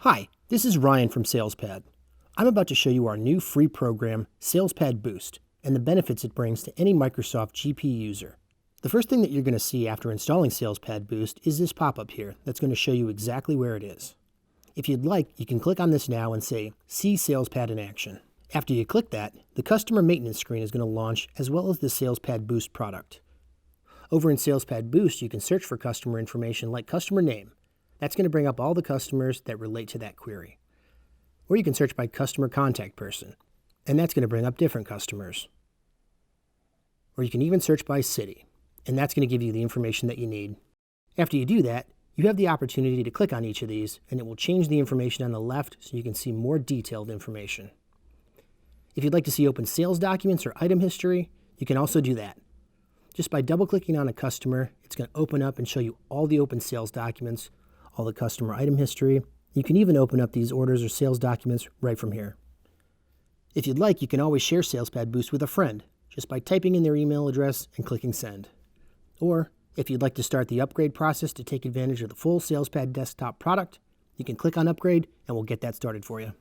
Hi, this is Ryan from SalesPad. I'm about to show you our new free program, SalesPad Boost, and the benefits it brings to any Microsoft GP user. The first thing that you're going to see after installing SalesPad Boost is this pop-up here that's going to show you exactly where it is. If you'd like, you can click on this now and say, See SalesPad in Action. After you click that, the customer maintenance screen is going to launch as well as the SalesPad Boost product. Over in SalesPad Boost, you can search for customer information like customer name. That's going to bring up all the customers that relate to that query. Or you can search by customer contact person, and that's going to bring up different customers. Or you can even search by city, and that's going to give you the information that you need. After you do that, you have the opportunity to click on each of these, and it will change the information on the left so you can see more detailed information. If you'd like to see open sales documents or item history, you can also do that. Just by double-clicking on a customer, it's going to open up and show you all the open sales documents, all the customer item history. You can even open up these orders or sales documents right from here. If you'd like, you can always share SalesPad Boost with a friend just by typing in their email address and clicking send. Or if you'd like to start the upgrade process to take advantage of the full SalesPad desktop product, you can click on upgrade and we'll get that started for you.